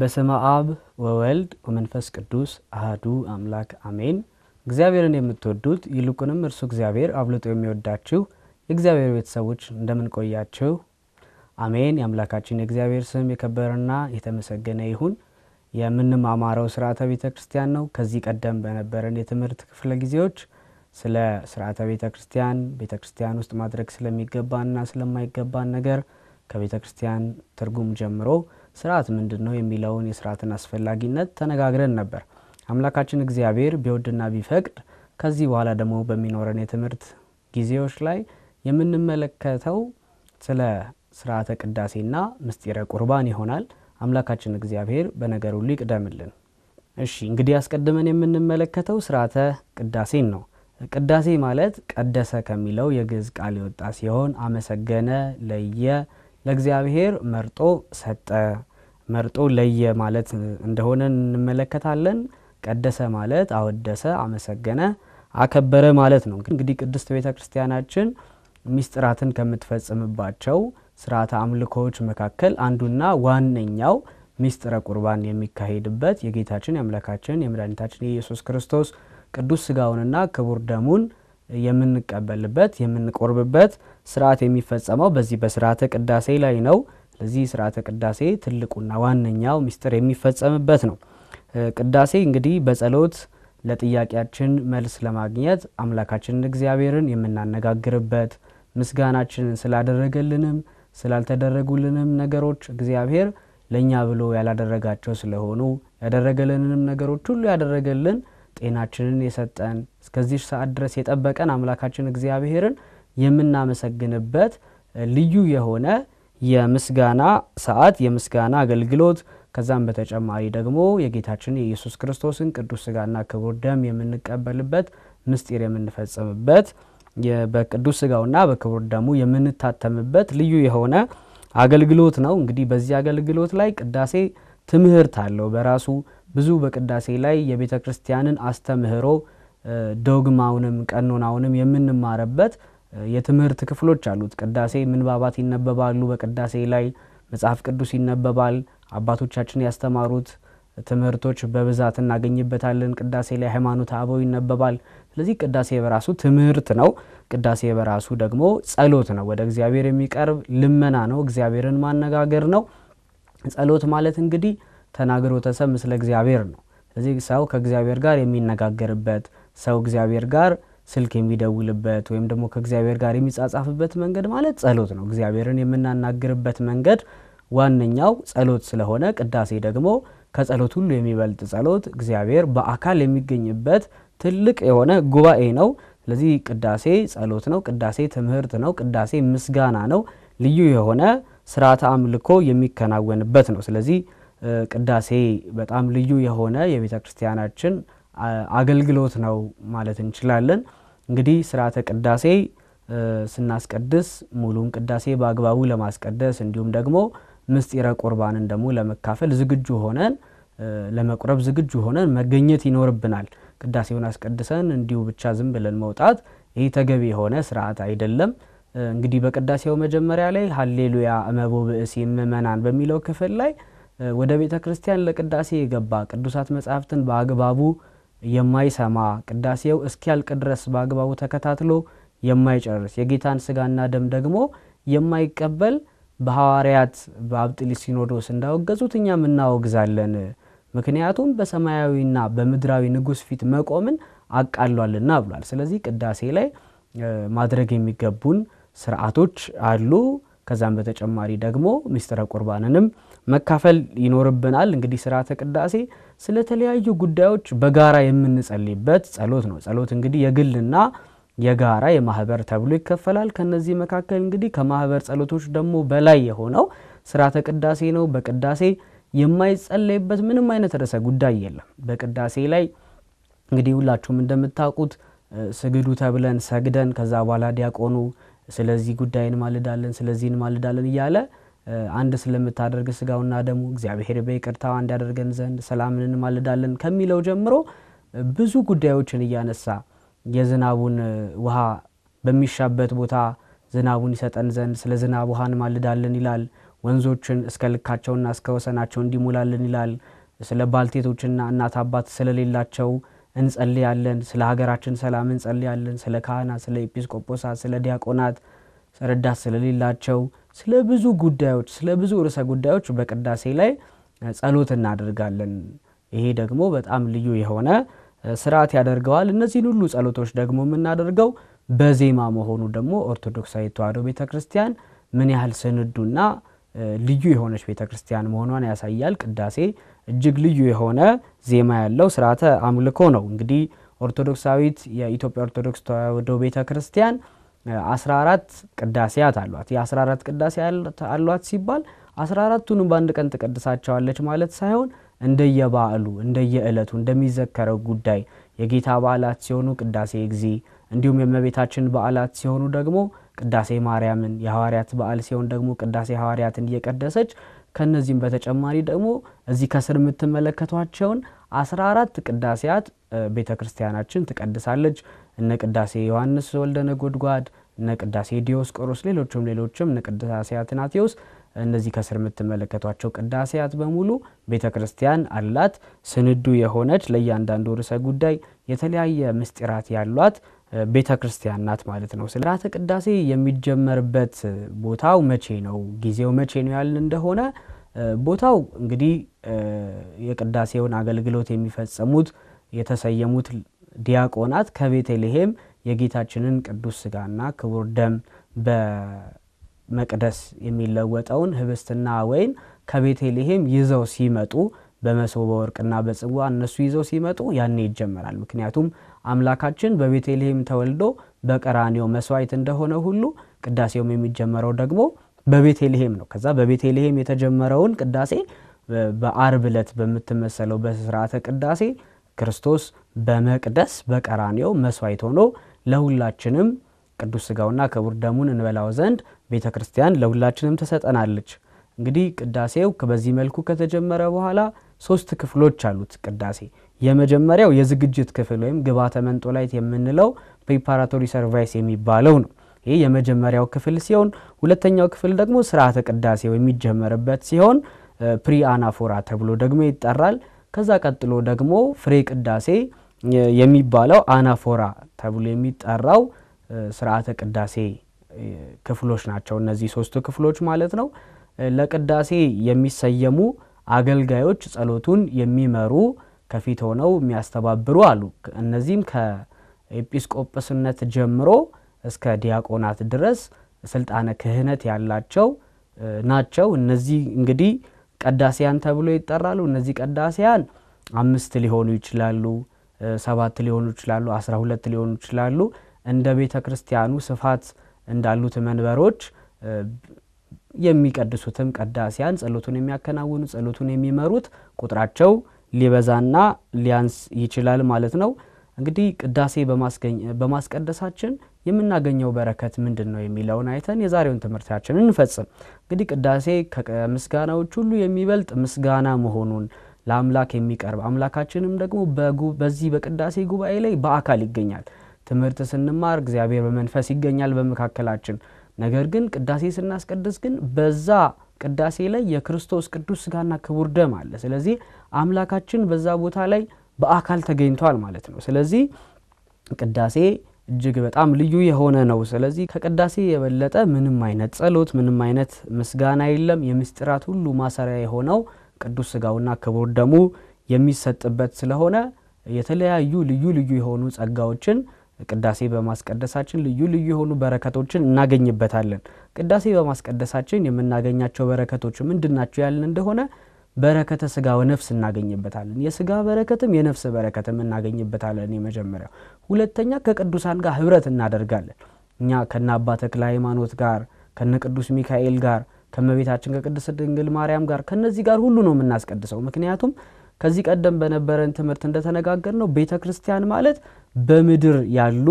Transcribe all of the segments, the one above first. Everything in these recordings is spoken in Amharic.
በስመ አብ ወወልድ ወመንፈስ ቅዱስ አሐዱ አምላክ አሜን። እግዚአብሔርን የምትወዱት ይልቁንም እርሱ እግዚአብሔር አብልጦ የሚወዳችሁ የእግዚአብሔር ቤተሰቦች እንደምን ቆያችሁ? አሜን። የአምላካችን የእግዚአብሔር ስም የከበረና የተመሰገነ ይሁን። የምንማማረው ሥርዓተ ቤተክርስቲያን ነው። ከዚህ ቀደም በነበረን የትምህርት ክፍለ ጊዜዎች ስለ ሥርዓተ ቤተክርስቲያን ውስጥ ማድረግ ስለሚገባና ስለማይገባን ነገር ከቤተክርስቲያን ትርጉም ጀምሮ ሥርዓት ምንድነው የሚለውን የሥርዓትን አስፈላጊነት ተነጋግረን ነበር። አምላካችን እግዚአብሔር ቢወድና ቢፈቅድ ከዚህ በኋላ ደግሞ በሚኖረን የትምህርት ጊዜዎች ላይ የምንመለከተው ስለ ሥርዓተ ቅዳሴና ምስጢረ ቁርባን ይሆናል። አምላካችን እግዚአብሔር በነገሩ ሁሉ ይቅደምልን። እሺ እንግዲህ አስቀድመን የምንመለከተው ሥርዓተ ቅዳሴን ነው። ቅዳሴ ማለት ቀደሰ ከሚለው የግዕዝ ቃል የወጣ ሲሆን አመሰገነ፣ ለየ፣ ለእግዚአብሔር መርጦ ሰጠ፣ መርጦ ለየ ማለት እንደሆነ እንመለከታለን። ቀደሰ ማለት አወደሰ፣ አመሰገነ፣ አከበረ ማለት ነው። እንግዲህ ቅድስት ቤተክርስቲያናችን ምስጢራትን ከምትፈጽምባቸው ሥርዓተ አምልኮዎች መካከል አንዱና ዋነኛው ምስጢረ ቁርባን የሚካሄድበት የጌታችን የአምላካችን የመድኃኒታችን የኢየሱስ ክርስቶስ ቅዱስ ሥጋውንና ክቡር ደሙን የምንቀበልበት የምንቆርብበት ሥርዓት የሚፈጸመው በዚህ በሥርዓተ ቅዳሴ ላይ ነው። ለዚህ ሥርዓተ ቅዳሴ ትልቁና ዋነኛው ምስጢር የሚፈጸምበት ነው። ቅዳሴ እንግዲህ በጸሎት ለጥያቄያችን መልስ ለማግኘት አምላካችንን እግዚአብሔርን የምናነጋግርበት ምስጋናችንን ስላደረገልንም ስላልተደረጉልንም ነገሮች እግዚአብሔር ለኛ ብሎ ያላደረጋቸው ስለሆኑ ያደረገልንም ነገሮች ሁሉ ያደረገልን ጤናችንን የሰጠን እስከዚህ ሰዓት ድረስ የጠበቀን አምላካችን እግዚአብሔርን የምናመሰግንበት ልዩ የሆነ የምስጋና ሰዓት የምስጋና አገልግሎት ከዛም በተጨማሪ ደግሞ የጌታችን የኢየሱስ ክርስቶስን ቅዱስ ሥጋና ክቡር ደም የምንቀበልበት ምስጢር የምንፈጽምበት በቅዱስ ሥጋውና በክቡር ደሙ የምንታተምበት ልዩ የሆነ አገልግሎት ነው። እንግዲህ በዚህ አገልግሎት ላይ ቅዳሴ ትምህርት አለው በራሱ ብዙ በቅዳሴ ላይ የቤተክርስቲያንን አስተምህሮ ዶግማውንም ቀኖናውንም የምንማረበት የትምህርት ክፍሎች አሉት። ቅዳሴ ምንባባት ይነበባሉ። በቅዳሴ ላይ መጽሐፍ ቅዱስ ይነበባል። አባቶቻችን ያስተማሩት ትምህርቶች በብዛት እናገኝበታለን። ቅዳሴ ላይ ሃይማኖተ አበው ይነበባል። ስለዚህ ቅዳሴ በራሱ ትምህርት ነው። ቅዳሴ በራሱ ደግሞ ጸሎት ነው። ወደ እግዚአብሔር የሚቀርብ ልመና ነው። እግዚአብሔርን ማነጋገር ነው። ጸሎት ማለት እንግዲህ ተናግሮተ ሰብእ ምስለ እግዚአብሔር ነው። ስለዚህ ሰው ከእግዚአብሔር ጋር የሚነጋገርበት ሰው እግዚአብሔር ጋር ስልክ የሚደውልበት ወይም ደግሞ ከእግዚአብሔር ጋር የሚጻጻፍበት መንገድ ማለት ጸሎት ነው። እግዚአብሔርን የምናናግርበት መንገድ ዋነኛው ጸሎት ስለሆነ ቅዳሴ ደግሞ ከጸሎት ሁሉ የሚበልጥ ጸሎት እግዚአብሔር በአካል የሚገኝበት ትልቅ የሆነ ጉባኤ ነው። ስለዚህ ቅዳሴ ጸሎት ነው። ቅዳሴ ትምህርት ነው። ቅዳሴ ምስጋና ነው። ልዩ የሆነ ሥርዓተ አምልኮ የሚከናወንበት ነው። ስለዚህ ቅዳሴ በጣም ልዩ የሆነ የቤተክርስቲያናችን አገልግሎት ነው ማለት እንችላለን። እንግዲህ ሥርዓተ ቅዳሴ ስናስቀድስ ሙሉን ቅዳሴ በአግባቡ ለማስቀደስ እንዲሁም ደግሞ ምስጢረ ቁርባንን ደግሞ ለመካፈል ዝግጁ ሆነን ለመቁረብ ዝግጁ ሆነን መገኘት ይኖርብናል። ቅዳሴውን አስቀድሰን እንዲሁ ብቻ ዝም ብለን መውጣት ይህ ተገቢ የሆነ ሥርዓት አይደለም። እንግዲህ በቅዳሴው መጀመሪያ ላይ ሃሌሉያ እመቦ ብእሲ ምእመናን በሚለው ክፍል ላይ ወደ ቤተክርስቲያን ለቅዳሴ የገባ ቅዱሳት መጻሕፍትን በአግባቡ የማይሰማ ቅዳሴው እስኪያልቅ ድረስ በአግባቡ ተከታትሎ የማይጨርስ የጌታን ሥጋና ደም ደግሞ የማይቀበል በሐዋርያት በአብጥሊ ሲኖዶስ እንዳወገዙት እኛም እናወግዛለን። ምክንያቱም በሰማያዊና በምድራዊ ንጉሥ ፊት መቆምን አቃሏልና ብሏል። ስለዚህ ቅዳሴ ላይ ማድረግ የሚገቡን ሥርዓቶች አሉ። ከዛም በተጨማሪ ደግሞ ምስጢረ ቁርባንንም መካፈል ይኖርብናል። እንግዲህ ሥርዓተ ቅዳሴ ስለተለያዩ ጉዳዮች በጋራ የምንጸልይበት ጸሎት ነው። ጸሎት እንግዲህ የግልና የጋራ የማህበር ተብሎ ይከፈላል። ከነዚህ መካከል እንግዲህ ከማህበር ጸሎቶች ደግሞ በላይ የሆነው ሥርዓተ ቅዳሴ ነው። በቅዳሴ የማይጸለይበት ምንም አይነት ርዕሰ ጉዳይ የለም። በቅዳሴ ላይ እንግዲህ ሁላችሁም እንደምታውቁት ስግዱ ተብለን ሰግደን ከዛ በኋላ ዲያቆኑ ስለዚህ ጉዳይ እንማልዳለን ስለዚህ እንማልዳለን እያለ አንድ ስለምታደርግ ሥጋውና ደሙ እግዚአብሔር በይቅርታው እንዲያደርገን ዘንድ ሰላምን እንማልዳለን ከሚለው ጀምሮ ብዙ ጉዳዮችን እያነሳ የዝናቡን ውሃ በሚሻበት ቦታ ዝናቡን ይሰጠን ዘንድ ስለ ዝናብ ውሃ እንማልዳለን ይላል። ወንዞችን እስከ ልካቸውና እስከ ወሰናቸው እንዲሞላልን ይላል። ስለ ባልቴቶችና እናት አባት ስለሌላቸው እንጸልያለን። ስለ ሀገራችን ሰላም እንጸልያለን። ስለ ካህናት፣ ስለ ኤጲስቆጶሳት፣ ስለ ዲያቆናት ረዳት ስለሌላቸው ስለ ብዙ ጉዳዮች ስለ ብዙ ርዕሰ ጉዳዮች በቅዳሴ ላይ ጸሎት እናደርጋለን። ይሄ ደግሞ በጣም ልዩ የሆነ ስርዓት ያደርገዋል። እነዚህን ሁሉ ጸሎቶች ደግሞ የምናደርገው በዜማ መሆኑ ደግሞ ኦርቶዶክሳዊ ተዋሕዶ ቤተክርስቲያን ምን ያህል ስንዱና ልዩ የሆነች ቤተክርስቲያን መሆኗን ያሳያል። ቅዳሴ እጅግ ልዩ የሆነ ዜማ ያለው ስርዓተ አምልኮ ነው። እንግዲህ ኦርቶዶክሳዊት የኢትዮጵያ ኦርቶዶክስ ተዋሕዶ ቤተክርስቲያን 14 ቅዳሴያት አሏት። የ14 ቅዳሴያት አሏት ሲባል 14ቱንም በአንድ ቀን ትቀድሳቸዋለች ማለት ሳይሆን እንደየበዓሉ እንደየዕለቱ እንደሚዘከረው ጉዳይ የጌታ በዓላት ሲሆኑ ቅዳሴ እግዚእ፣ እንዲሁም የእመቤታችን በዓላት ሲሆኑ ደግሞ ቅዳሴ ማርያምን፣ የሐዋርያት በዓል ሲሆን ደግሞ ቅዳሴ ሐዋርያትን እየቀደሰች ከነዚህም በተጨማሪ ደግሞ እዚህ ከስር የምትመለከቷቸውን 14 ቅዳሴያት ቤተክርስቲያናችን ትቀድሳለች። እነ ቅዳሴ ዮሐንስ ወልደ ነጎድጓድ፣ እነ ቅዳሴ ዲዮስቆሮስ፣ ሌሎችም እነ ቅዳሴ አትናቴዎስ፣ እነዚህ ከስር የምትመለከቷቸው ቅዳሴያት በሙሉ ቤተክርስቲያን አላት። ስንዱ የሆነች ለእያንዳንዱ ርዕሰ ጉዳይ የተለያየ ምስጢራት ያሏት ቤተክርስቲያን ናት ማለት ነው። ስርዓተ ቅዳሴ የሚጀመርበት ቦታው መቼ ነው፣ ጊዜው መቼ ነው ያልን እንደሆነ ቦታው እንግዲህ የቅዳሴውን አገልግሎት የሚፈጽሙት የተሰየሙት ዲያቆናት ከቤተልሔም የጌታችንን ቅዱስ ሥጋና ክቡር ደም በመቅደስ የሚለወጠውን ህብስትና ወይን ከቤተልሔም ይዘው ሲመጡ በመሶበ ወርቅና በጽዋ እነሱ ይዘው ሲመጡ ያኔ ይጀመራል። ምክንያቱም አምላካችን በቤተልሔም ተወልዶ በቀራንዮ መስዋዕት እንደሆነ ሁሉ ቅዳሴውም የሚጀመረው ደግሞ በቤተልሔም ነው። ከዛ በቤተልሔም የተጀመረውን ቅዳሴ በአርብ ዕለት በመተመሰለው በስርዓተ ቅዳሴ ክርስቶስ በመቅደስ በቀራንዮ መስዋዕት ሆኖ ለሁላችንም ቅዱስ ሥጋውና ክቡር ደሙን እንበላው ዘንድ ቤተክርስቲያን ለሁላችንም ተሰጠናለች። እንግዲህ ቅዳሴው በዚህ መልኩ ከተጀመረ በኋላ 3 ክፍሎች አሉት። ቅዳሴ የመጀመሪያው የዝግጅት ክፍል ወይም ግብዓተ መንጦላይት የምንለው ፕሪፓራቶሪ ሰርቫይስ የሚባለው ነው። ይሄ የመጀመሪያው ክፍል ሲሆን ሁለተኛው ክፍል ደግሞ ስርዓተ ቅዳሴው የሚጀመርበት ሲሆን ፕሪ አናፎራ ተብሎ ደግሞ ይጠራል። ከዛ ቀጥሎ ደግሞ ፍሬ ቅዳሴ የሚባለው አናፎራ ተብሎ የሚጠራው ስርዓተ ቅዳሴ ክፍሎች ናቸው። እነዚህ 3 ክፍሎች ማለት ነው። ለቅዳሴ የሚሰየሙ አገልጋዮች ጸሎቱን የሚመሩ ከፊት ሆነው የሚያስተባብሩ አሉ። እነዚህም ከኤጲስቆጶስነት ጀምሮ እስከ ዲያቆናት ድረስ ስልጣነ ክህነት ያላቸው ናቸው። እነዚህ እንግዲህ ቀዳሲያን ተብሎ ይጠራሉ። እነዚህ ቀዳሲያን 5 ሊሆኑ ይችላሉ፣ 7 ሊሆኑ ይችላሉ፣ 12 ሊሆኑ ይችላሉ። እንደ ቤተክርስቲያኑ ስፋት እንዳሉት መንበሮች የሚቀድሱትም ቀዳሲያን ጸሎቱን የሚያከናውኑ ጸሎቱን የሚመሩት ቁጥራቸው ሊበዛና ሊያንስ ይችላል ማለት ነው። እንግዲህ ቅዳሴ በማስቀደሳችን የምናገኘው በረከት ምንድነው የሚለውን አይተን የዛሬውን ትምህርታችንን እንፈጽም። እንግዲህ ቅዳሴ ከምስጋናዎች ሁሉ የሚበልጥ ምስጋና መሆኑን ለአምላክ የሚቀርብ አምላካችንም ደግሞ በዚህ በቅዳሴ ጉባኤ ላይ በአካል ይገኛል። ትምህርት ስንማር እግዚአብሔር በመንፈስ ይገኛል በመካከላችን። ነገር ግን ቅዳሴ ስናስቀድስ ግን በዛ ቅዳሴ ላይ የክርስቶስ ቅዱስ ሥጋና ክቡር ደም አለ። ስለዚህ አምላካችን በዛ ቦታ ላይ በአካል ተገኝቷል ማለት ነው። ስለዚህ ቅዳሴ እጅግ በጣም ልዩ የሆነ ነው። ስለዚህ ከቅዳሴ የበለጠ ምንም አይነት ጸሎት ምንም አይነት ምስጋና የለም። የምስጢራት ሁሉ ማሰሪያ የሆነው ቅዱስ ሥጋውና ክቡር ደሙ የሚሰጥበት ስለሆነ የተለያዩ ልዩ ልዩ የሆኑ ጸጋዎችን ቅዳሴ በማስቀደሳችን ልዩ ልዩ የሆኑ በረከቶችን እናገኝበታለን። ቅዳሴ በማስቀደሳችን የምናገኛቸው በረከቶች ምንድናቸው ያልን እንደሆነ በረከተ ሥጋ ወነፍስ እናገኝበታለን። የሥጋ በረከትም የነፍስ በረከትም እናገኝበታለን። የመጀመሪያው። ሁለተኛ ከቅዱሳን ጋር ህብረት እናደርጋለን። እኛ ከነ አባ ተክለ ሃይማኖት ጋር ከነ ቅዱስ ሚካኤል ጋር ከመቤታችን ከቅድስት ድንግል ማርያም ጋር ከነዚህ ጋር ሁሉ ነው የምናስቀድሰው። ምክንያቱም ከዚህ ቀደም በነበረን ትምህርት እንደተነጋገርነው ቤተክርስቲያን ማለት በምድር ያሉ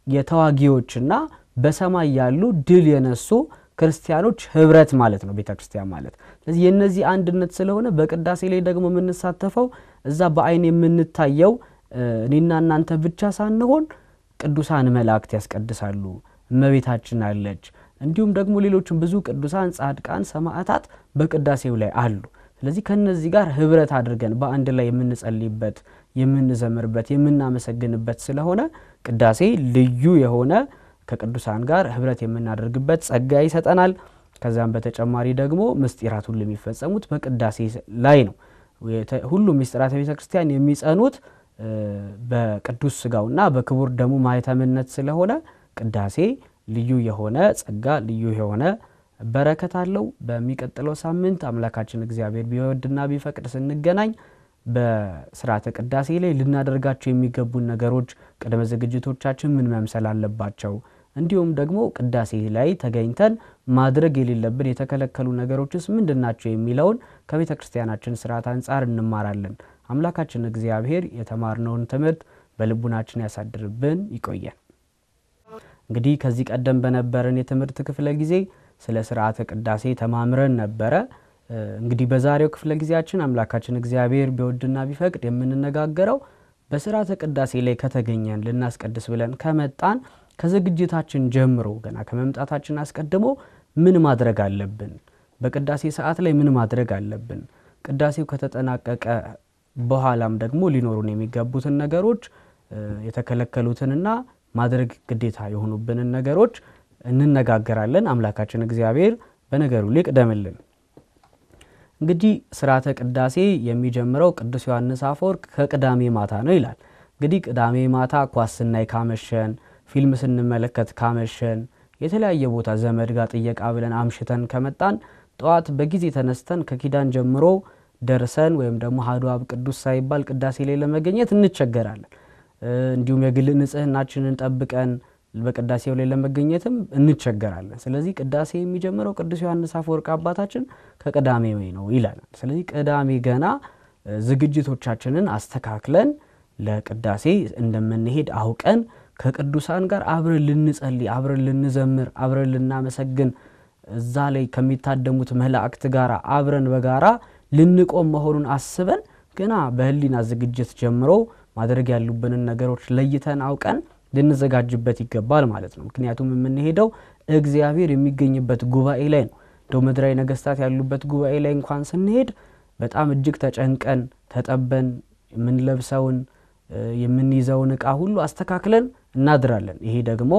የተዋጊዎችና በሰማይ ያሉ ድል የነሱ ክርስቲያኖች ህብረት ማለት ነው ቤተክርስቲያን ማለት። ስለዚህ የነዚህ አንድነት ስለሆነ በቅዳሴ ላይ ደግሞ የምንሳተፈው እዛ በአይን የምንታየው እኔና እናንተ ብቻ ሳንሆን ቅዱሳን መላእክት ያስቀድሳሉ። እመቤታችን አለች፣ እንዲሁም ደግሞ ሌሎችም ብዙ ቅዱሳን ጻድቃን ሰማዕታት በቅዳሴው ላይ አሉ። ስለዚህ ከነዚህ ጋር ህብረት አድርገን በአንድ ላይ የምንጸልይበት የምንዘምርበት የምናመሰግንበት ስለሆነ ቅዳሴ ልዩ የሆነ ከቅዱሳን ጋር ህብረት የምናደርግበት ጸጋ ይሰጠናል። ከዛም በተጨማሪ ደግሞ ምስጢራት ሁሉ የሚፈጸሙት በቅዳሴ ላይ ነው። ሁሉ ምስጢራት ቤተክርስቲያን የሚጸኑት በቅዱስ ሥጋውና በክቡር ደሙ ማኅተምነት ስለሆነ ቅዳሴ ልዩ የሆነ ጸጋ ልዩ የሆነ በረከት አለው። በሚቀጥለው ሳምንት አምላካችን እግዚአብሔር ቢወድና ቢፈቅድ ስንገናኝ በሥርዓተ ቅዳሴ ላይ ልናደርጋቸው የሚገቡን ነገሮች ቅድመ ዝግጅቶቻችን ምን መምሰል አለባቸው፣ እንዲሁም ደግሞ ቅዳሴ ላይ ተገኝተን ማድረግ የሌለብን የተከለከሉ ነገሮችስ ምንድናቸው የሚለውን ከቤተ ክርስቲያናችን ሥርዓት አንፃር እንማራለን። አምላካችን እግዚአብሔር የተማርነውን ትምህርት በልቡናችን ያሳድርብን። ይቆየን። እንግዲህ ከዚህ ቀደም በነበረን የትምህርት ክፍለ ጊዜ ስለ ሥርዓተ ቅዳሴ ተማምረን ነበረ። እንግዲህ በዛሬው ክፍለ ጊዜያችን አምላካችን እግዚአብሔር ቢወድና ቢፈቅድ የምንነጋገረው በሥርዓተ ቅዳሴ ላይ ከተገኘን ልናስቀድስ ብለን ከመጣን ከዝግጅታችን ጀምሮ ገና ከመምጣታችን አስቀድሞ ምን ማድረግ አለብን፣ በቅዳሴ ሰዓት ላይ ምን ማድረግ አለብን፣ ቅዳሴው ከተጠናቀቀ በኋላም ደግሞ ሊኖሩን የሚገቡትን ነገሮች የተከለከሉትንና ማድረግ ግዴታ የሆኑብንን ነገሮች እንነጋገራለን። አምላካችን እግዚአብሔር በነገሩ ሊቅደምልን። እንግዲህ ሥርዓተ ቅዳሴ የሚጀምረው ቅዱስ ዮሐንስ አፈወርቅ ከቅዳሜ ማታ ነው ይላል። እንግዲህ ቅዳሜ ማታ ኳስ ስናይ ካመሸን፣ ፊልም ስንመለከት ካመሸን፣ የተለያየ ቦታ ዘመድ ጋር ጥየቃ ብለን አምሽተን ከመጣን ጠዋት በጊዜ ተነስተን ከኪዳን ጀምሮ ደርሰን ወይም ደግሞ አሐዱ አብ ቅዱስ ሳይባል ቅዳሴ ላይ ለመገኘት እንቸገራለን። እንዲሁም የግል ንጽህናችንን ጠብቀን በቅዳሴው ላይ ለመገኘትም እንቸገራለን። ስለዚህ ቅዳሴ የሚጀምረው ቅዱስ ዮሐንስ አፈወርቅ አባታችን ከቅዳሜ ነው ይላል። ስለዚህ ቅዳሜ ገና ዝግጅቶቻችንን አስተካክለን ለቅዳሴ እንደምንሄድ አውቀን ከቅዱሳን ጋር አብረን ልንጸልይ፣ አብረን ልንዘምር፣ አብረን ልናመሰግን እዛ ላይ ከሚታደሙት መላእክት ጋር አብረን በጋራ ልንቆም መሆኑን አስበን ገና በህሊና ዝግጅት ጀምሮ ማድረግ ያሉብንን ነገሮች ለይተን አውቀን ልንዘጋጅበት ይገባል ማለት ነው። ምክንያቱም የምንሄደው እግዚአብሔር የሚገኝበት ጉባኤ ላይ ነው። እንደው ምድራዊ ነገስታት ያሉበት ጉባኤ ላይ እንኳን ስንሄድ በጣም እጅግ ተጨንቀን ተጠበን የምንለብሰውን የምንይዘውን ዕቃ ሁሉ አስተካክለን እናድራለን። ይሄ ደግሞ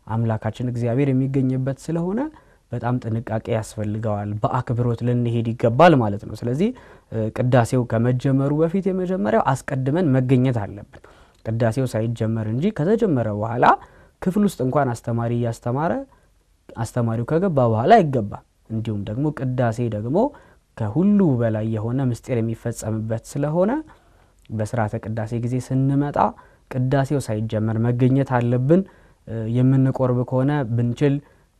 አምላካችን እግዚአብሔር የሚገኝበት ስለሆነ በጣም ጥንቃቄ ያስፈልገዋል። በአክብሮት ልንሄድ ይገባል ማለት ነው። ስለዚህ ቅዳሴው ከመጀመሩ በፊት የመጀመሪያው አስቀድመን መገኘት አለብን። ቅዳሴው ሳይጀመር እንጂ ከተጀመረ በኋላ ክፍል ውስጥ እንኳን አስተማሪ ያስተማረ አስተማሪው ከገባ በኋላ አይገባም። እንዲሁም ደግሞ ቅዳሴ ደግሞ ከሁሉ በላይ የሆነ ምስጢር የሚፈጸምበት ስለሆነ በሥርዓተ ቅዳሴ ጊዜ ስንመጣ ቅዳሴው ሳይጀመር መገኘት አለብን። የምንቆርብ ከሆነ ብንችል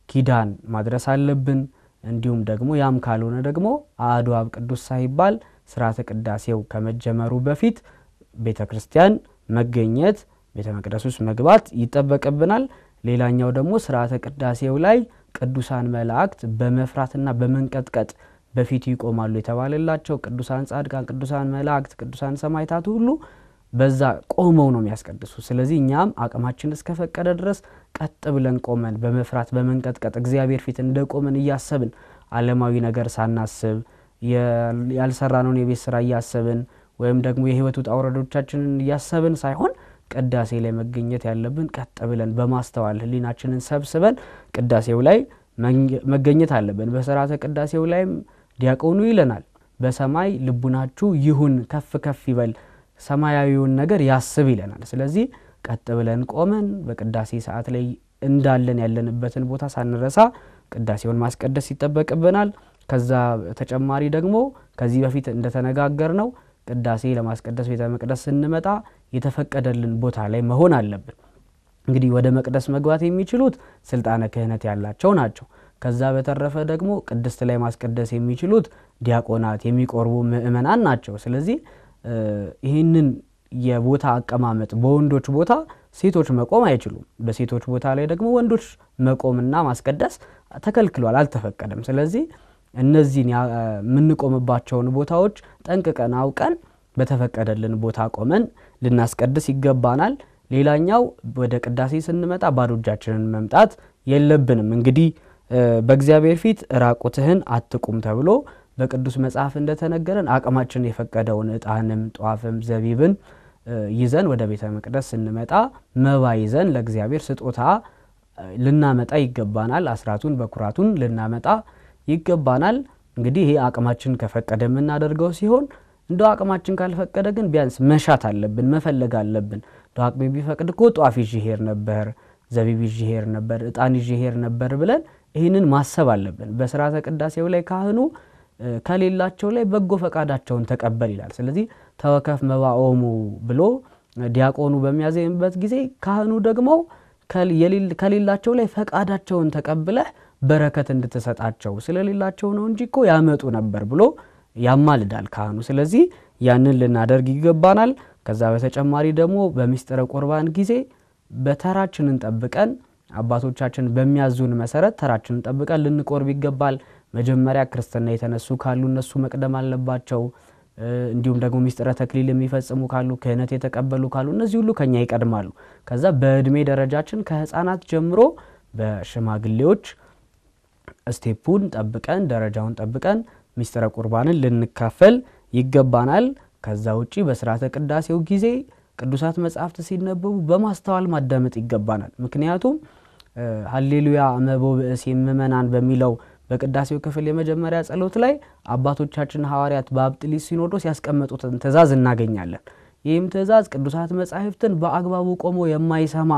ኪዳን ማድረስ አለብን። እንዲሁም ደግሞ ያም ካልሆነ ደግሞ አሐዱ አብ ቅዱስ ሳይባል ሥርዓተ ቅዳሴው ከመጀመሩ በፊት ቤተክርስቲያን መገኘት፣ ቤተ መቅደስ ውስጥ መግባት ይጠበቅብናል። ሌላኛው ደግሞ ሥርዓተ ቅዳሴው ላይ ቅዱሳን መላእክት በመፍራትና በመንቀጥቀጥ በፊት ይቆማሉ የተባለላቸው ቅዱሳን ጻድቃን፣ ቅዱሳን መላእክት፣ ቅዱሳን ሰማዕታት ሁሉ በዛ ቆመው ነው የሚያስቀድሱ። ስለዚህ እኛም አቅማችን እስከፈቀደ ድረስ ቀጥ ብለን ቆመን በመፍራት በመንቀጥቀጥ እግዚአብሔር ፊት እንደቆመን እያሰብን ዓለማዊ ነገር ሳናስብ ያልሰራነውን የቤት ስራ እያሰብን ወይም ደግሞ የህይወት ውጣ ውረዶቻችንን እያሰብን ሳይሆን ቅዳሴ ላይ መገኘት ያለብን ቀጥ ብለን በማስተዋል ህሊናችንን ሰብስበን ቅዳሴው ላይ መገኘት አለብን። በሥርዓተ ቅዳሴው ላይም ዲያቆኑ ይለናል፣ በሰማይ ልቡናችሁ ይሁን ከፍ ከፍ ይበል ሰማያዊውን ነገር ያስብ ይለናል። ስለዚህ ቀጥ ብለን ቆመን በቅዳሴ ሰዓት ላይ እንዳለን ያለንበትን ቦታ ሳንረሳ ቅዳሴውን ማስቀደስ ይጠበቅብናል። ከዛ ተጨማሪ ደግሞ ከዚህ በፊት እንደተነጋገርነው ቅዳሴ ለማስቀደስ ቤተ መቅደስ ስንመጣ የተፈቀደልን ቦታ ላይ መሆን አለብን። እንግዲህ ወደ መቅደስ መግባት የሚችሉት ስልጣነ ክህነት ያላቸው ናቸው። ከዛ በተረፈ ደግሞ ቅድስት ላይ ማስቀደስ የሚችሉት ዲያቆናት የሚቆርቡ ምእመናን ናቸው። ስለዚህ ይህንን የቦታ አቀማመጥ በወንዶች ቦታ ሴቶች መቆም አይችሉም። በሴቶች ቦታ ላይ ደግሞ ወንዶች መቆምና ማስቀደስ ተከልክሏል፣ አልተፈቀደም። ስለዚህ እነዚህን የምንቆምባቸውን ቦታዎች ጠንቅቀን አውቀን በተፈቀደልን ቦታ ቆመን ልናስቀድስ ይገባናል። ሌላኛው ወደ ቅዳሴ ስንመጣ ባዶ እጃችንን መምጣት የለብንም። እንግዲህ በእግዚአብሔር ፊት ራቁትህን አትቁም ተብሎ በቅዱስ መጽሐፍ እንደተነገረን አቅማችን የፈቀደውን ዕጣንም ጧፍም ዘቢብን ይዘን ወደ ቤተ መቅደስ ስንመጣ መባ ይዘን ለእግዚአብሔር ስጦታ ልናመጣ ይገባናል። አስራቱን በኩራቱን ልናመጣ ይገባናል። እንግዲህ ይሄ አቅማችን ከፈቀደ የምናደርገው ሲሆን እንደው አቅማችን ካልፈቀደ ግን ቢያንስ መሻት አለብን፣ መፈለግ አለብን። አቅሜ ቢፈቅድ እኮ ጧፍ ይዤ ሄድ ነበር፣ ዘቢብ ይዤ ሄድ ነበር፣ ዕጣን ይዤ ሄድ ነበር ብለን ይህንን ማሰብ አለብን። በሥርዓተ ቅዳሴው ላይ ካህኑ ከሌላቸው ላይ በጎ ፈቃዳቸውን ተቀበል ይላል። ስለዚህ ተወከፍ መባኦሙ ብሎ ዲያቆኑ በሚያዜምበት ጊዜ ካህኑ ደግሞ ከሌላቸው ላይ ፈቃዳቸውን ተቀብለህ በረከት እንድትሰጣቸው ስለሌላቸው ነው እንጂ እኮ ያመጡ ነበር ብሎ ያማልዳል ካህኑ። ስለዚህ ያንን ልናደርግ ይገባናል። ከዛ በተጨማሪ ደግሞ በሚስጥረ ቁርባን ጊዜ በተራችንን ጠብቀን አባቶቻችን በሚያዙን መሰረት ተራችንን ጠብቀን ልንቆርብ ይገባል። መጀመሪያ ክርስትና የተነሱ ካሉ እነሱ መቅደም አለባቸው። እንዲሁም ደግሞ ሚስጥረ ተክሊል የሚፈጽሙ ካሉ ክህነት የተቀበሉ ካሉ እነዚህ ሁሉ ከኛ ይቀድማሉ። ከዛ በእድሜ ደረጃችን ከህፃናት ጀምሮ በሽማግሌዎች ስቴፑን ጠብቀን ደረጃውን ጠብቀን ሚስጥረ ቁርባንን ልንካፈል ይገባናል። ከዛ ውጪ በሥርዓተ ቅዳሴው ጊዜ ቅዱሳት መጻሕፍት ሲነበቡ በማስተዋል ማዳመጥ ይገባናል። ምክንያቱም ሃሌሉያ አመቦ በእሴ ምእመናን በሚለው በቅዳሴው ክፍል የመጀመሪያ ጸሎት ላይ አባቶቻችን ሐዋርያት በአብጥሊስ ሲኖዶስ ያስቀመጡትን ትእዛዝ እናገኛለን። ይህም ትእዛዝ ቅዱሳት መጻሕፍትን በአግባቡ ቆሞ የማይሰማ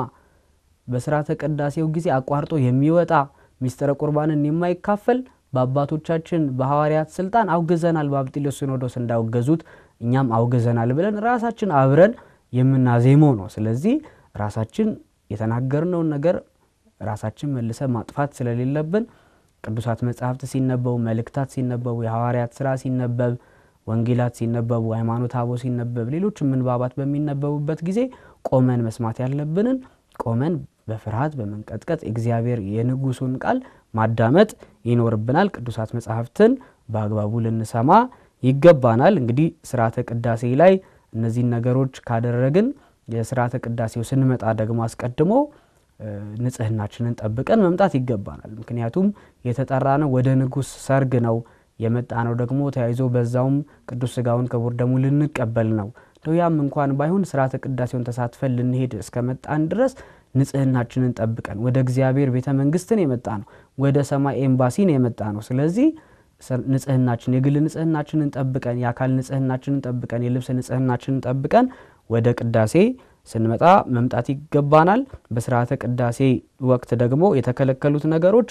በሥርዓተ ቅዳሴው ጊዜ አቋርጦ የሚወጣ ሚስጥረ ቁርባንን የማይካፈል በአባቶቻችን በሐዋርያት ስልጣን አውግዘናል። በአብጥሊስ ሲኖዶስ እንዳወገዙት እኛም አውግዘናል ብለን ራሳችን አብረን የምናዜመው ነው። ስለዚህ ራሳችን የተናገርነውን ነገር ራሳችን መልሰን ማጥፋት ስለሌለብን ቅዱሳት መጻሕፍት ሲነበቡ፣ መልእክታት ሲነበቡ፣ የሐዋርያት ሥራ ሲነበብ፣ ወንጌላት ሲነበቡ፣ ሃይማኖተ አበው ሲነበብ፣ ሌሎች ምንባባት በሚነበቡበት ጊዜ ቆመን መስማት ያለብንን ቆመን በፍርሃት በመንቀጥቀጥ እግዚአብሔር የንጉሱን ቃል ማዳመጥ ይኖርብናል። ቅዱሳት መጻሕፍትን በአግባቡ ልንሰማ ይገባናል። እንግዲህ ሥርዓተ ቅዳሴ ላይ እነዚህ ነገሮች ካደረግን የሥርዓተ ቅዳሴው ስንመጣ ደግሞ አስቀድሞ ንጽህናችንን ጠብቀን መምጣት ይገባናል። ምክንያቱም የተጠራነው ወደ ንጉስ ሰርግ ነው፣ የመጣነው ደግሞ ተያይዞ በዛውም ቅዱስ ሥጋውን ክቡር ደሙን ልንቀበል ነው። ያም እንኳን ባይሆን ሥርዓተ ቅዳሴውን ተሳትፈን ልንሄድ እስከመጣን ድረስ ንጽህናችንን ጠብቀን ወደ እግዚአብሔር ቤተ መንግስትን የመጣነው ወደ ሰማይ ኤምባሲን የመጣነው። ስለዚህ ንጽህናችን የግል ንጽህናችንን ጠብቀን የአካል ንጽህናችንን ጠብቀን የልብስ ንጽህናችንን ጠብቀን ወደ ቅዳሴ ስንመጣ መምጣት ይገባናል። በሥርዓተ ቅዳሴ ወቅት ደግሞ የተከለከሉት ነገሮች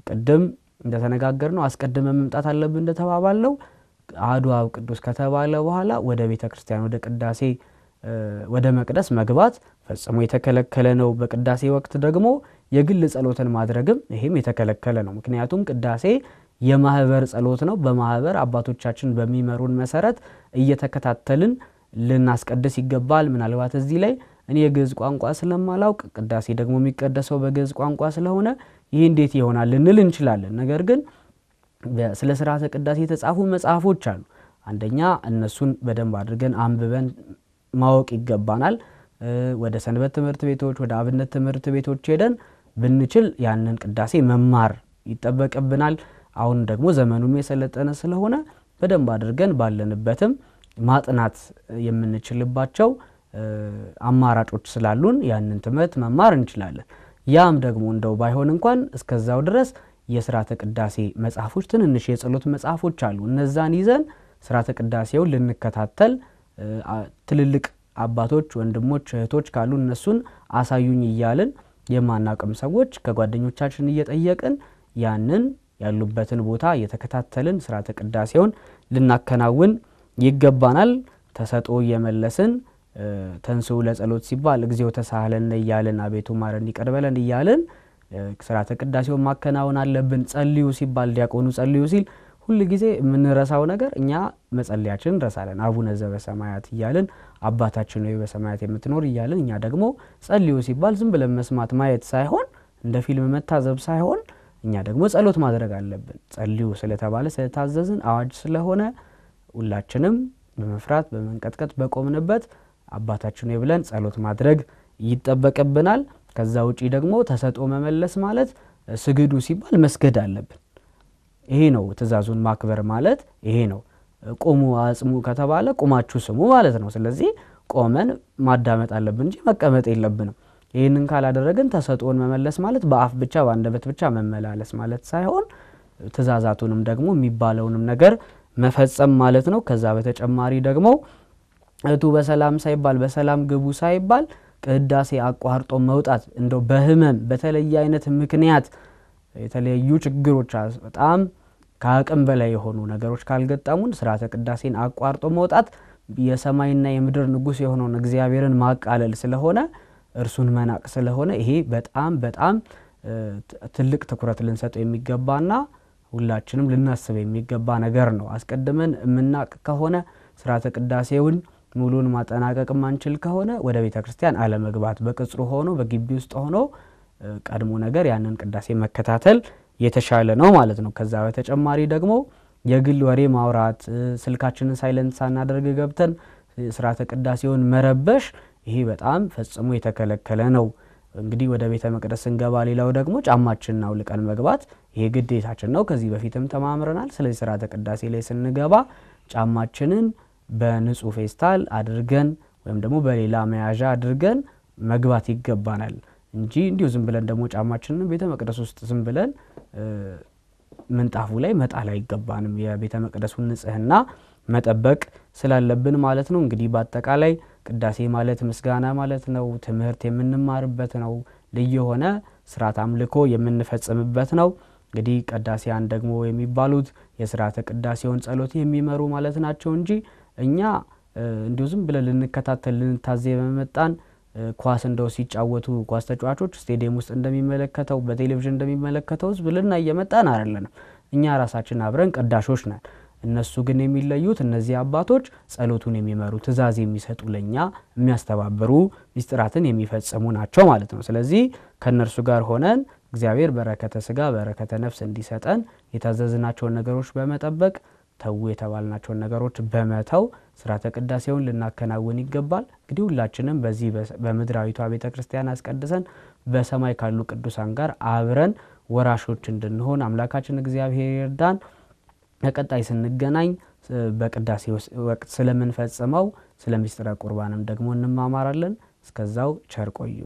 ቅድም እንደተነጋገርነው አስቀድመን መምጣት አለብን እንደተባባለው አሐዱ አብ ቅዱስ ከተባለ በኋላ ወደ ቤተ ክርስቲያን ወደ ቅዳሴ ወደ መቅደስ መግባት ፈጽሞ የተከለከለ ነው። በቅዳሴ ወቅት ደግሞ የግል ጸሎትን ማድረግም ይሄም የተከለከለ ነው። ምክንያቱም ቅዳሴ የማህበር ጸሎት ነው። በማህበር አባቶቻችን በሚመሩን መሰረት እየተከታተልን ልናስቀድስ ይገባል። ምናልባት እዚህ ላይ እኔ የግዕዝ ቋንቋ ስለማላውቅ ቅዳሴ ደግሞ የሚቀደሰው በግዕዝ ቋንቋ ስለሆነ ይህ እንዴት ይሆናል ልንል እንችላለን። ነገር ግን ስለ ሥርዓተ ቅዳሴ የተጻፉ መጽሐፎች አሉ። አንደኛ እነሱን በደንብ አድርገን አንብበን ማወቅ ይገባናል። ወደ ሰንበት ትምህርት ቤቶች ወደ አብነት ትምህርት ቤቶች ሄደን ብንችል ያንን ቅዳሴ መማር ይጠበቅብናል። አሁን ደግሞ ዘመኑም የሰለጠነ ስለሆነ በደንብ አድርገን ባለንበትም ማጥናት የምንችልባቸው አማራጮች ስላሉን ያንን ትምህርት መማር እንችላለን። ያም ደግሞ እንደው ባይሆን እንኳን እስከዛው ድረስ የሥርዓተ ቅዳሴ መጽሐፎች ትንንሽ የጸሎት መጽሐፎች አሉ። እነዛን ይዘን ሥርዓተ ቅዳሴውን ልንከታተል ትልልቅ አባቶች ወንድሞች እህቶች ካሉ እነሱን አሳዩኝ እያልን የማናውቅም ሰዎች ከጓደኞቻችን እየጠየቅን ያንን ያሉበትን ቦታ እየተከታተልን ሥርዓተ ቅዳሴውን ልናከናውን ይገባናል። ተሰጥኦ እየመለስን ተንሥኡ ለጸሎት ሲባል እግዚኦ ተሳሃለነ እያልን አቤቱ ማረን ይቅር በለን እያልን ሥርዓተ ቅዳሴውን ማከናወን አለብን። ጸልዩ ሲባል ዲያቆኑ ጸልዩ ሲል ሁሉ ጊዜ የምንረሳው ነገር እኛ መጸለያችንን እንረሳለን። አቡነ ዘበሰማያት እያልን አባታችን ሆይ በሰማያት የምትኖር እያልን እኛ ደግሞ ጸልዩ ሲባል ዝም ብለን መስማት ማየት ሳይሆን እንደ ፊልም መታዘብ ሳይሆን እኛ ደግሞ ጸሎት ማድረግ አለብን። ጸልዩ ስለተባለ ስለታዘዝን አዋጅ ስለሆነ ሁላችንም በመፍራት በመንቀጥቀጥ በቆምንበት አባታችን ብለን ጸሎት ማድረግ ይጠበቅብናል። ከዛ ውጪ ደግሞ ተሰጥኦ መመለስ ማለት ስግዱ ሲባል መስገድ አለብን። ይሄ ነው ትእዛዙን ማክበር ማለት ይሄ ነው። ቁሙ አጽሙ ከተባለ ቁማችሁ ስሙ ማለት ነው። ስለዚህ ቆመን ማዳመጥ አለብን እንጂ መቀመጥ የለብንም። ይሄንን ካላደረግን ተሰጥኦን መመለስ ማለት በአፍ ብቻ በአንደበት ብቻ መመላለስ ማለት ሳይሆን ትእዛዛቱንም ደግሞ የሚባለውንም ነገር መፈጸም ማለት ነው። ከዛ በተጨማሪ ደግሞ እቱ በሰላም ሳይባል በሰላም ግቡ ሳይባል ቅዳሴ አቋርጦ መውጣት እንደው በህመም በተለየ አይነት ምክንያት የተለያዩ ችግሮች በጣም ከአቅም በላይ የሆኑ ነገሮች ካልገጠሙን ስርዓተ ቅዳሴን አቋርጦ መውጣት የሰማይና የምድር ንጉስ የሆነውን እግዚአብሔርን ማቃለል ስለሆነ እርሱን መናቅ ስለሆነ ይሄ በጣም በጣም ትልቅ ትኩረት ልንሰጠው የሚገባና ሁላችንም ልናስብ የሚገባ ነገር ነው። አስቀድመን የምናቅ ከሆነ ስርዓተ ቅዳሴውን ሙሉን ማጠናቀቅ ማንችል ከሆነ ወደ ቤተክርስቲያን አለመግባት በቅጽሩ ሆኖ በግቢ ውስጥ ሆኖ ቀድሞ ነገር ያንን ቅዳሴ መከታተል የተሻለ ነው ማለት ነው። ከዛ በተጨማሪ ደግሞ የግል ወሬ ማውራት ስልካችንን ሳይለንት ሳናደርግ ገብተን ስርዓተ ቅዳሴውን መረበሽ ይሄ በጣም ፈጽሞ የተከለከለ ነው። እንግዲህ ወደ ቤተ መቅደስ እንገባ ሌላው ደግሞ ጫማችንን አውልቀን መግባት ይሄ ግዴታችን ነው። ከዚህ በፊትም ተማምረናል። ስለዚህ ስርዓተ ቅዳሴ ላይ ስንገባ ጫማችንን በንጹህ ፌስታል አድርገን ወይም ደግሞ በሌላ መያዣ አድርገን መግባት ይገባናል እንጂ እንዲሁ ዝም ብለን ደግሞ ጫማችንን ቤተ መቅደስ ውስጥ ዝም ብለን ምንጣፉ ላይ መጣል አይገባንም። የቤተ መቅደሱን ንጽህና መጠበቅ ስላለብን ማለት ነው። እንግዲህ በአጠቃላይ ቅዳሴ ማለት ምስጋና ማለት ነው። ትምህርት የምንማርበት ነው። ልዩ ሆነ ስርዓት አምልኮ የምንፈጽምበት ነው። እንግዲህ ቅዳሴያን ደግሞ የሚባሉት የስርዓተ ቅዳሴውን ጸሎት የሚመሩ ማለት ናቸው እንጂ እኛ እንዲሁ ዝም ብለን ልንከታተል ልንታዘብ በመጣን ኳስ እንደው ሲጫወቱ ኳስ ተጫዋቾች ስቴዲየም ውስጥ እንደሚመለከተው በቴሌቪዥን እንደሚመለከተው ዝብልና እየመጣን አይደለንም። እኛ ራሳችን አብረን ቅዳሾች ነን። እነሱ ግን የሚለዩት እነዚህ አባቶች ጸሎቱን የሚመሩ ትእዛዝ የሚሰጡ ለኛ የሚያስተባብሩ ሚስጥራትን የሚፈጽሙ ናቸው ማለት ነው። ስለዚህ ከነርሱ ጋር ሆነን እግዚአብሔር በረከተ ስጋ በረከተ ነፍስ እንዲሰጠን የታዘዝናቸውን ነገሮች በመጠበቅ ተው የተባልናቸውን ነገሮች በመተው ስርዓተ ቅዳሴውን ልናከናውን ይገባል። እንግዲህ ሁላችንም በዚህ በምድራዊቷ ቤተክርስቲያን አስቀድሰን በሰማይ ካሉ ቅዱሳን ጋር አብረን ወራሾች እንድንሆን አምላካችን እግዚአብሔር ይርዳን። ለቀጣይ ስንገናኝ በቅዳሴ ወቅት ስለምንፈጽመው ስለሚስጥረ ቁርባንም ደግሞ እንማማራለን። እስከዛው ቸር ቆዩ።